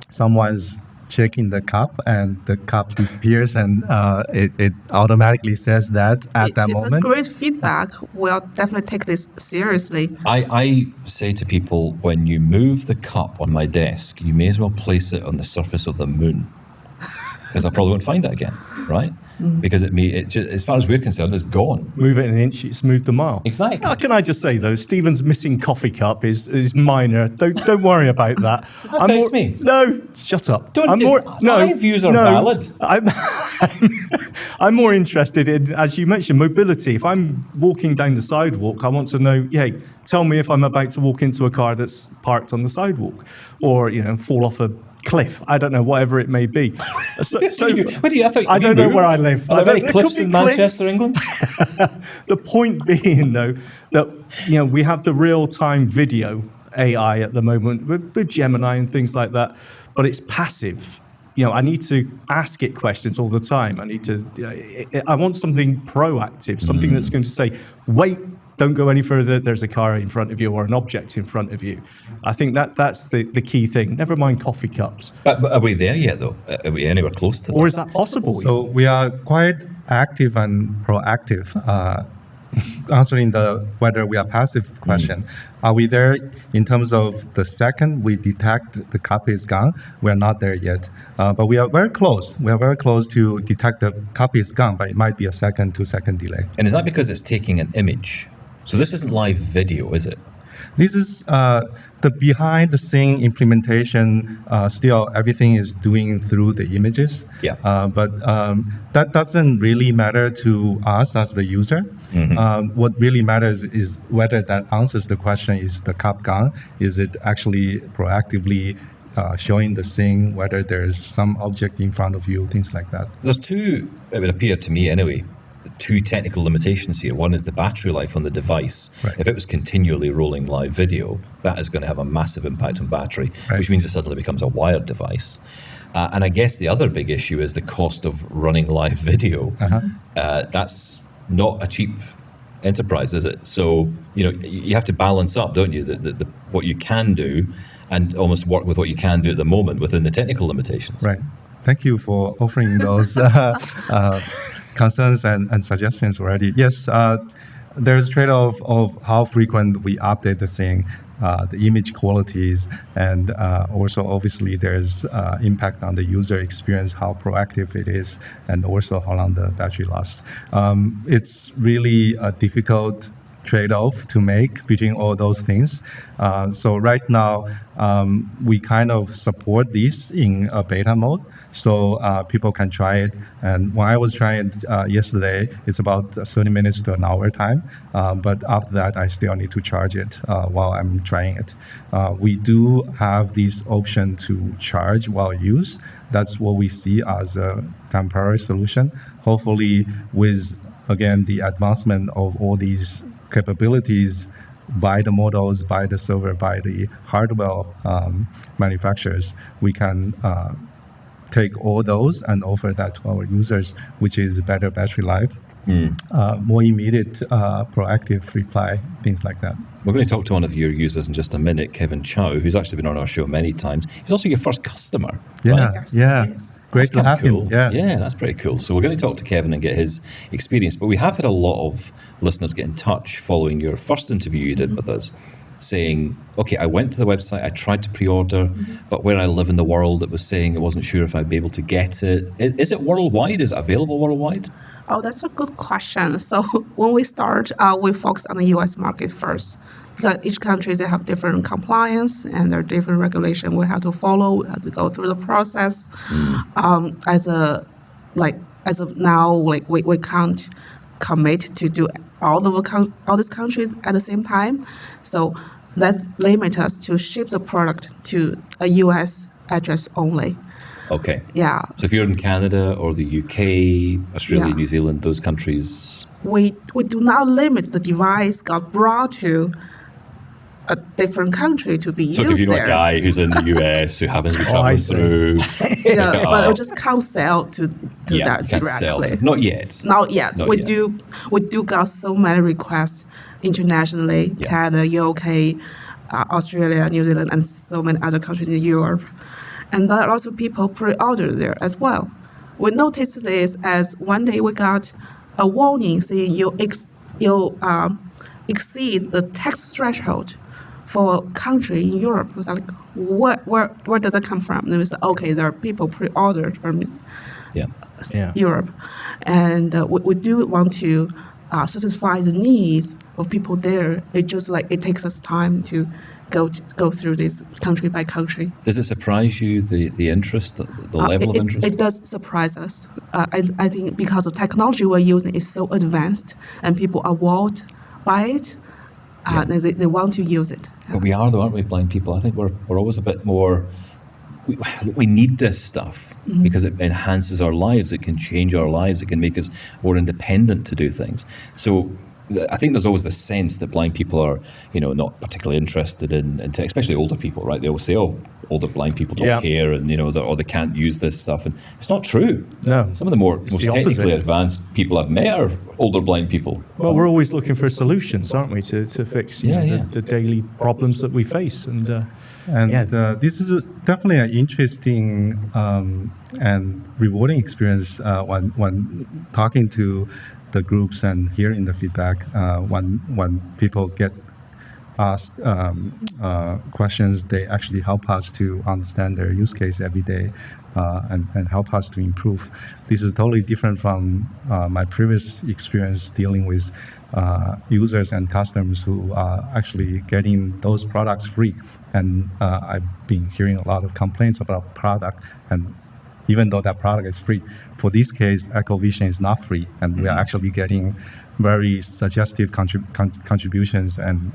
someone's checking the cup and the cup disappears and it automatically says that at that moment. It's a great feedback. We'll definitely take this seriously. I say to people, when you move the cup on my desk, you may as well place it on the surface of the moon, because I probably won't find it again, right? Because as far as we're concerned, it's gone. Move it an inch, it's moved a mile. Exactly. Now, can I just say though, Stephen's missing coffee cup is minor. Don't worry about that. That affects me. No, shut up. My views are valid. I'm more interested in, as you mentioned, mobility. If I'm walking down the sidewalk, I want to know, hey, tell me if I'm about to walk into a car that's parked on the sidewalk, or fall off a cliff. I don't know, whatever it may be. I don't know where I live. Are there many cliffs in Manchester, England? The point being, though, that we have the real-time video AI at the moment with Gemini and things like that, but it's passive. I need to ask it questions all the time. I want something proactive, something that's going to say, wait, don't go any further, there's a car in front of you or an object in front of you. I think that's the key thing. Never mind coffee cups. But are we there yet, though? Are we anywhere close to that? Or is that possible? So we are quite active and proactive answering whether we are passive question. Are we there in terms of the second we detect the cup is gone? We are not there yet. But we are very close. We are very close to detect the cup is gone, but it might be a 2 second delay. And is that because it's taking an image? So this isn't live video, is it? This is the behind the scene implementation. Still, everything is doing through the images. Yeah. But that doesn't really matter to us as the user. What really matters is whether that answers the question: is the cup gone? Is it actually proactively showing the scene? Whether there's some object in front of you, things like that. There's two. It would appear to me, anyway. Two technical limitations here. One is the battery life on the device. Right. If it was continually rolling live video, that is going to have a massive impact on battery, which means it suddenly becomes a wired device. And I guess the other big issue is the cost of running live video. That's not a cheap enterprise, is it? So, you have to balance up, don't you, the what you can do and almost work with what you can do at the moment within the technical limitations. Right. Thank you for offering those concerns and suggestions already. Yes, there's trade-off of how frequent we update the thing, the image qualities, and also obviously there's impact on the user experience, how proactive it is, and also how long the battery lasts. It's really a difficult trade-off to make between all those things. So right now, we kind of support this in a beta mode, so people can try it. And when I was trying it yesterday, it's about 30 minutes to an hour time. But after that, I still need to charge it while I'm trying it. We do have this option to charge while used. That's what we see as a temporary solution. Hopefully, with, again, the advancement of all these capabilities by the models, by the server, by the hardware manufacturers, we can take all those and offer that to our users, which is better battery life, more immediate proactive reply, things like that. We're going to talk to one of your users in just a minute, Kevin Chao, who's actually been on our show many times. He's also your first customer. Yeah, right? yeah. Great to have cool. him. Yeah, that's pretty cool. So we're going to talk to Kevin and get his experience. But we have had a lot of listeners get in touch following your first interview you did with us, saying, okay, I went to the website, I tried to pre-order, but where I live in the world, it was saying it wasn't sure if I'd be able to get it. Is it worldwide? Is it available worldwide? Oh, that's a good question. So when we start, we focus on the U.S. market first, because each country, they have different compliance and there are different regulations we have to follow. We have to go through the process. As of now, we can't commit to do all these countries at the same time. So that limits us to ship the product to a U.S. address only. Okay. Yeah. So if you're in Canada or the UK, Australia, Yeah. New Zealand, those countries... We do not limit the device got brought to a different country to be So used if you know there. a guy who's in the US who happens to be traveling through... Yeah, but we just can't sell to that you can't directly. sell them. Not yet. Not yet. Not we yet. do got so many requests internationally, Canada, UK, Australia, New Zealand, and so many other countries in Europe. And there are also people pre-order there as well. We noticed this as one day we got a warning saying you exceed the tax threshold for a country in Europe. It was like, where does that come from? And we said, okay, there are people pre-ordered from Europe. And we do want to satisfy the needs of people there. It just it takes us time to go through this country by country. Does it surprise you, the interest, the level of interest? It does surprise us. I think because the technology we're using is so advanced and people are wowed by it, they want to use it. But we are, though, aren't we, blind people? I think we're always a bit more... We need this stuff because it enhances our lives. It can change our lives. It can make us more independent to do things. So I think there's always this sense that blind people are, not particularly interested in tech, especially older people, right? They always say, "Oh, older blind people don't care," and or they can't use this stuff, and it's not true. No, some of the most technically advanced people I've met are older blind people. Well, we're always looking for solutions, aren't we, to fix the daily problems that we face, and this is definitely an interesting and rewarding experience when talking to the groups and hearing the feedback when people get asked questions. They actually help us to understand their use case every day and help us to improve. This is totally different from my previous experience dealing with users and customers who are actually getting those products free. And I've been hearing a lot of complaints about product, and even though that product is free, for this case, EchoVision is not free, and we are actually getting very suggestive contributions. And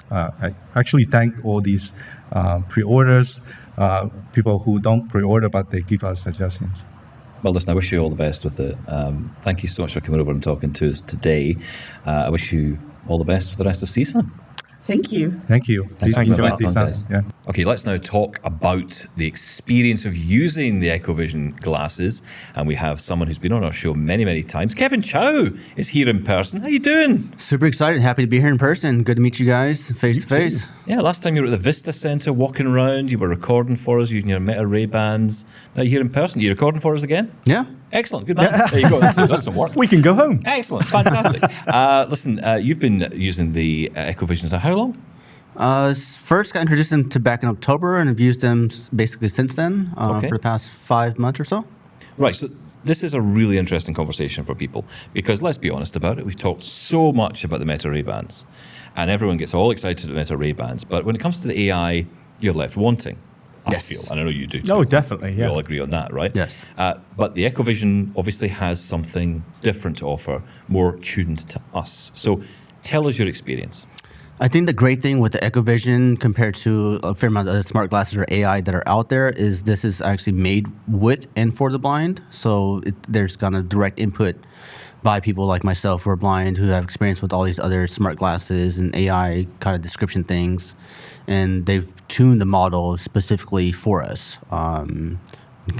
I actually thank all these pre-orders, people who don't pre-order, but they give us suggestions. Well, listen, I wish you all the best with it. Thank you so much for coming over and talking to us today. I wish you all the best for the rest of CSUN. Thank you. Thank you. Thanks Please for enjoy coming back on, guys. Yeah. Okay, let's now talk about the experience of using the EchoVision glasses. And we have someone who's been on our show many, many times. Kevin Chow is here in person. How you doing? Super excited. Happy to be here in person. Good to meet you guys face to face. Yeah, last time you were at the Vista Centre walking around. You were recording for us using your Meta Ray-Bans. Now you're here in person. Are you recording for us again? Yeah. Excellent. Good man. There you go. That's some work. We can go home. Excellent. Fantastic. Listen, you've been using the EchoVisions now how long? First got introduced them to back in October and have used them basically since then Okay. for the past 5 months or so. Right. So this is a really interesting conversation for people because let's be honest about it. We've talked so much about the Meta Ray-Bans and everyone gets all excited about Meta Ray-Bans. But when it comes to the AI, you're left wanting. I feel, and I know you do too. Oh, definitely, yeah. We all agree on that, right? Yes. But the EchoVision obviously has something different to offer, more tuned to us. So tell us your experience. I think the great thing with the EchoVision compared to a fair amount of other smart glasses or AI that are out there is this is actually made with and for the blind. So there's kind of direct input by people like myself who are blind, who have experience with all these other smart glasses and AI kind of description things. And they've tuned the model specifically for us. Kind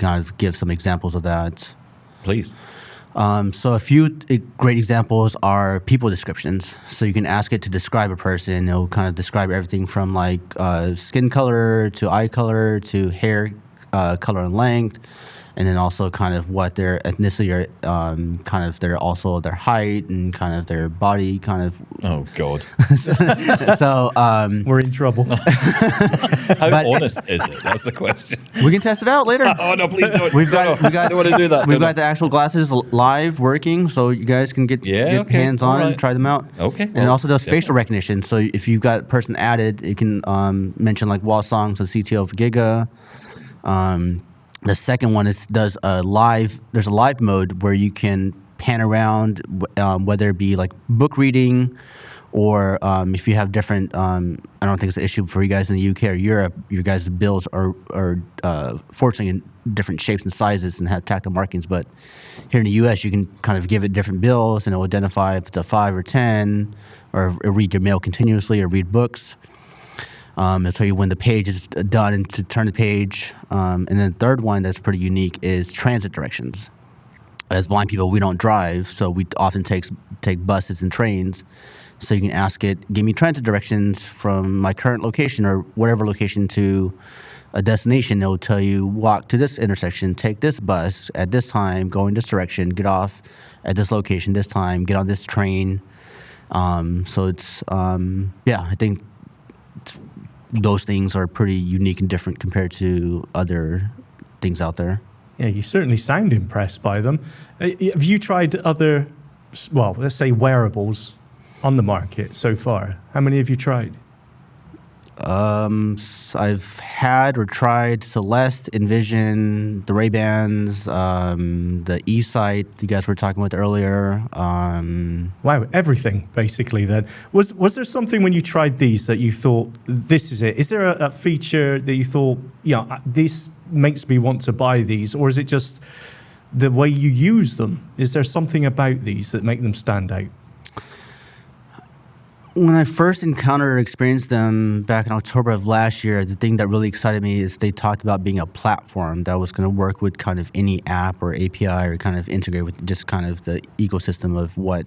of give some examples of that. Please. So a few great examples are people descriptions. So you can ask it to describe a person. It'll kind of describe everything from like skin color to eye color to hair color and length, and then also kind of what their ethnicity or kind of their height and kind of their body kind of. Oh God! So we're in trouble. How honest is it? That's the question. We can test it out later. Oh no, please don't. We don't want to do that. We've got the actual glasses live working, so you guys can get hands on and try them out. Okay. And it also does facial recognition. So if you've got a person added, it can mention like Huasong, so CTO of Agiga. The second one does a live. There's a live mode where you can pan around, whether it be like book reading, or if you have different. I don't think it's an issue for you guys in the UK or Europe. Your guys' bills are fortunately in different shapes and sizes and have tactile markings. But here in the US, you can kind of give it different bills and it'll identify if it's a 5 or 10, or read your mail continuously or read books. It'll tell you when the page is done and to turn the page. And then the third one that's pretty unique is transit directions. As blind people, we don't drive, so we often take buses and trains. So you can ask it, give me transit directions from my current location or whatever location to a destination. It'll tell you, walk to this intersection, take this bus at this time, go in this direction, get off at this location this time, get on this train. So it's, I think those things are pretty unique and different compared to other things out there. Yeah, you certainly sound impressed by them. Have you tried other, well, let's say wearables on the market so far? How many have you tried? I've had or tried Celeste, Envision, the Ray-Bans, the E-Sight you guys were talking about earlier. Wow, everything basically then. Was there something when you tried these that you thought, this is it? Is there a feature that you thought, yeah, this makes me want to buy these? Or is it just the way you use them? Is there something about these that make them stand out? When I first encountered or experienced them back in October of last year, the thing that really excited me is they talked about being a platform that was going to work with kind of any app or API or kind of integrate with just kind of the ecosystem of what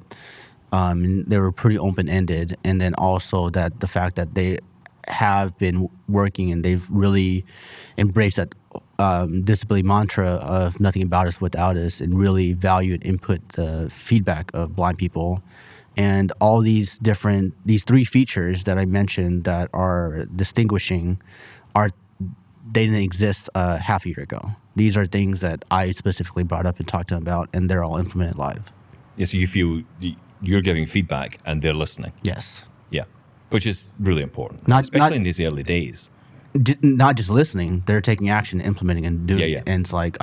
they were pretty open-ended. And then also that the fact that they have been working and they've really embraced that disability mantra of nothing about us without us and really value and input the feedback of blind people. And all these three features that I mentioned that are distinguishing, they didn't exist half a year ago. These are things that I specifically brought up and talked to them about, and they're all implemented live. Yeah, so you feel you're giving feedback and they're listening. Yes. Yeah, which is really important, especially in these early days. Not just listening, they're taking action, implementing, and doing it. And it's like,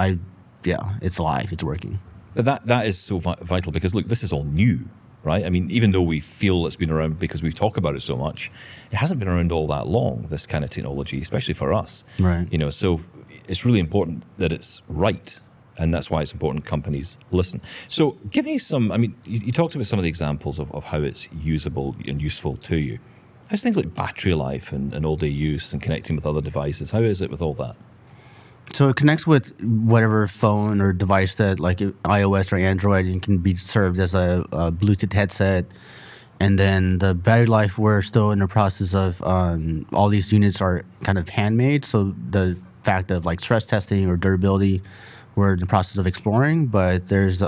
it's live, it's working. But that is so vital because, look, this is all new. Right? I mean, even though we feel it's been around because we talk about it so much, it hasn't been around all that long, this kind of technology, especially for us. Right. So it's really important that it's right. And that's why it's important companies listen. So give me some, I mean, you talked about some of the examples of how it's usable and useful to you. How's things like battery life and all-day use and connecting with other devices? How is it with all that? So it connects with whatever phone or device that, like iOS or Android, and can be served as a Bluetooth headset. And then the battery life, we're still in the process of all these units are kind of handmade. So the fact of like stress testing or durability we're in the process of exploring. But there's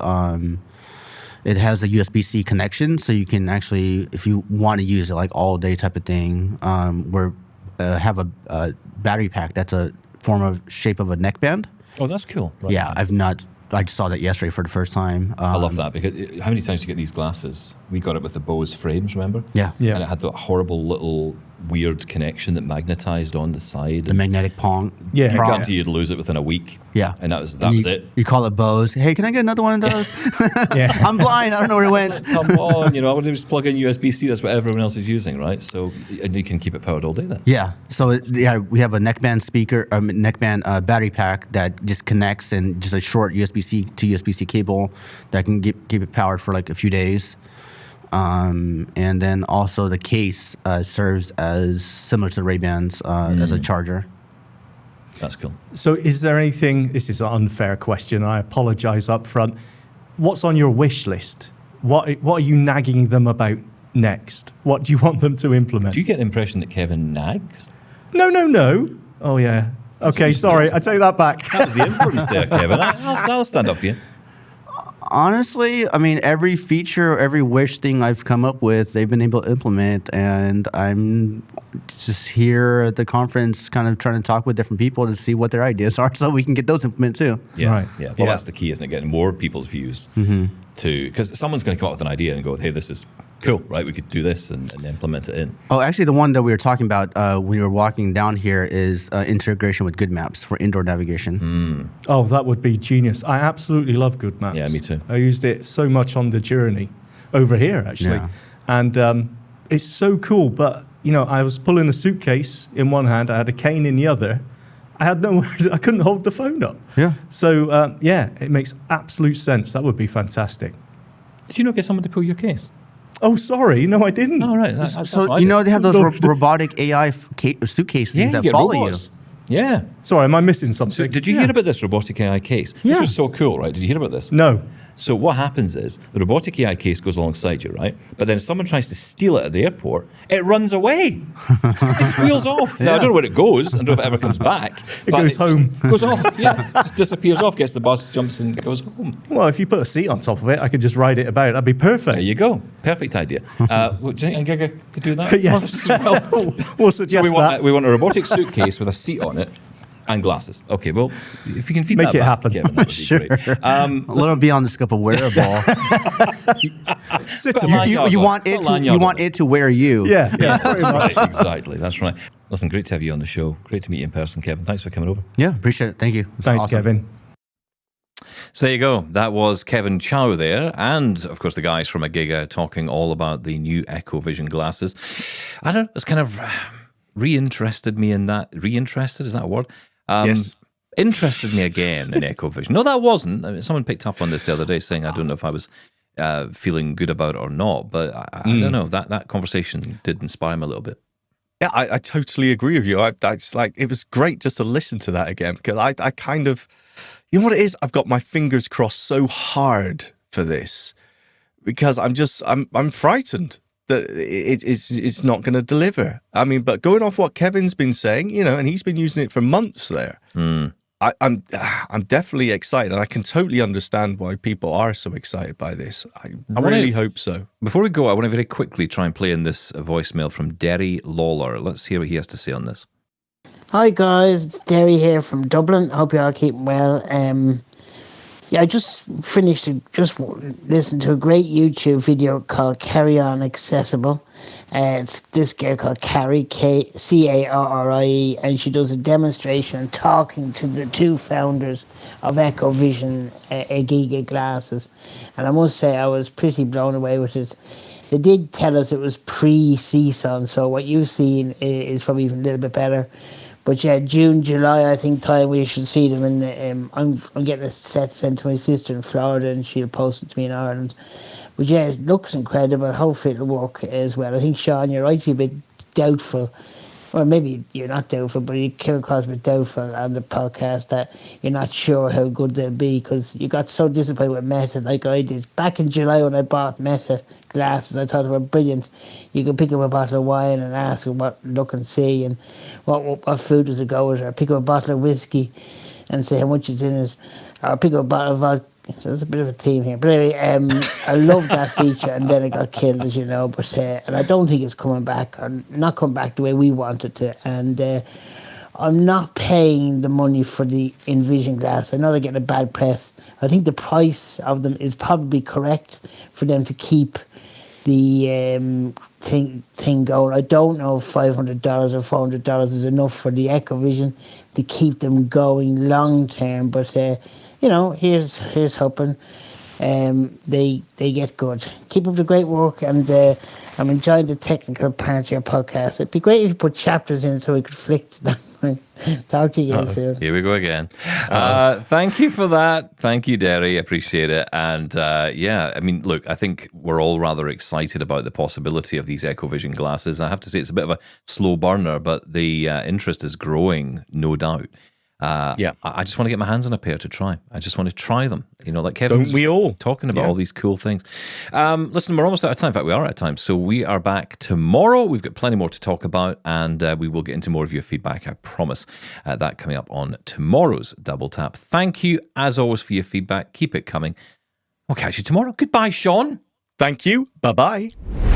it has a USB-C connection, so you can actually, if you want to use it like all day type of thing, have a battery pack that's a shape of a neckband. Oh, that's cool. Right. Yeah, I just saw that yesterday for the first time. I love that because how many times do you get these glasses? We got it with the Bose frames, remember? Yeah. And it had that horrible little weird connection that magnetized on the side. The magnetic pong. Yeah. I guarantee you'd lose it within a week. Yeah. And that was You- it. You call it Bose. Hey, can I get another one of those? Yeah. I'm blind. I don't know where it went. Come on, I want to just plug in USB-C. That's what everyone else is using, right? So, and you can keep it powered all day then. Yeah. So we have a neckband neckband battery pack that just connects and just a short USB-C to USB-C cable that can keep it powered for like a few days. And then also the case serves as similar to the Ray-Bans as a charger. That's cool. So is there anything, this is an unfair question, I apologize up front. What's on your wish list? What are you nagging them about next? What do you want them to implement? Do you get the impression that Kevin nags? No. Oh, yeah. Okay, sorry, I take that back. That was the inference there, Kevin. I'll stand up for you. Honestly, I mean, every feature, every wish thing I've come up with, they've been able to implement, and I'm just here at the conference kind of trying to talk with different people to see what their ideas are so we can get those implemented too. Yeah, Right. yeah. Well, that's the key, isn't it? Getting more people's views because someone's going to come up with an idea and go, hey, this is cool, right? We could do this and implement it in. Oh, actually, the one that we were talking about when we were walking down here is integration with Good Maps for indoor navigation. Oh, that would be genius. I absolutely love Good Maps. Yeah, me too. I used it so much on the journey over here, actually. Yeah. And it's so cool. But, I was pulling a suitcase in one hand, I had a cane in the other. I had I couldn't hold the phone up. Yeah. So, it makes absolute sense. That would be fantastic. Did you not get someone to pull your case? Oh, sorry. No, I didn't. Oh, right. That's So, what I did. they have those robotic AI suitcase things that you get follow robots. Yeah. Sorry, am I missing something? So did you hear about this robotic AI case? Yeah. This was so cool, right? Did you hear about this? No. So what happens is the robotic AI case goes alongside you, right? But then if someone tries to steal it at the airport, it runs away. It just wheels off. Now, I don't know where it goes. I don't know if it ever comes back. It but goes home. Just goes off, yeah. Just disappears off, gets the bus, jumps and goes home. Well, if you put a seat on top of it, I could just ride it about. That'd be perfect. There you go. Perfect idea. Do you think Agiga could do that? Yes. Well, We'll suggest we want a robotic suitcase with a seat on it and glasses. Okay, well, if you can feed Make that it back, happen. Kevin, that would Sure. be great. a little beyond the scope of wearable. Sit Put a on lanyard you on. want Put a it to lanyard on. it to wear you. Yeah. That's right, exactly. That's right. Listen, great to have you on the show. Great to meet you in person, Kevin. Thanks for coming over. Yeah, appreciate it. Thank you. It's Thanks, awesome. Kevin. So there you go. That was Kevin Chow there, and of course the guys from Agiga talking all about the new EchoVision glasses. I don't know. It's kind of reinterested me in that. Reinterested, is that a word? Yes. Interested me again in EchoVision. No, that wasn't. I mean, someone picked up on this the other day, saying I don't know if I was feeling good about it or not, but I don't know. That conversation did inspire me a little bit. Yeah, I totally agree with you. That's like, it was great just to listen to that again, because I kind of, you know what it is? I've got my fingers crossed so hard for this because I'm frightened that it's not going to deliver. I mean, but going off what Kevin's been saying, and he's been using it for months there. I'm definitely excited, and I can totally understand why people are so excited by this. I really hope so. Before we go, I want to very quickly try and play in this voicemail from Derry Lawler. Let's hear what he has to say on this. Hi guys, it's Derry here from Dublin. Hope you all keeping well. I just finished listened to a great YouTube video called Carry On Accessible. It's this girl called Carrie, Carrie, and she does a demonstration talking to the two founders of EchoVision Agiga glasses. And I must say I was pretty blown away with it. They did tell us it was pre-CSUN, so what you've seen is probably even a little bit better. But yeah, June, July, I think time we should see them. And I'm getting a set sent to my sister in Florida, and she'll post it to me in Ireland. But yeah, it looks incredible. Hopefully it'll work as well. I think, Shaun, you're right to be a bit doubtful. Or maybe you're not doubtful, but you came across a bit doubtful on the podcast that you're not sure how good they'll be because you got so disappointed with Meta like I did. Back in July when I bought Meta glasses, I thought they were brilliant. You could pick up a bottle of wine and ask them what look and see and what food does it go with, or pick up a bottle of whiskey and say how much it's in it. Or pick up a bottle of vodka. So there's a bit of a theme here. But anyway, I love that feature, and then it got killed, as you know. But and I don't think it's coming back, or not coming back the way we want it to. And I'm not paying the money for the EchoVision glass. I know they're getting a bad press. I think the price of them is probably correct for them to keep the thing going. I don't know if $500 or $400 is enough for the EchoVision to keep them going long term. But here's hoping they get good. Keep up the great work, and I'm enjoying the technical part of your podcast. It'd be great if you put chapters in so we could flick to them. Talk to you again soon. Here we go again. Thank you for that. Thank you, Derry. Appreciate it. And I mean, look, I think we're all rather excited about the possibility of these EchoVision glasses. I have to say it's a bit of a slow burner, but the interest is growing, no doubt. I just want to get my hands on a pair to try. I just want to try them. Like Kevin was talking about all these cool things. Listen, we're almost out of time. In fact, we are out of time. So we are back tomorrow. We've got plenty more to talk about, and we will get into more of your feedback, I promise. That coming up on tomorrow's Double Tap. Thank you, as always, for your feedback. Keep it coming. We'll catch you tomorrow. Goodbye, Shaun. Thank you. Bye-bye.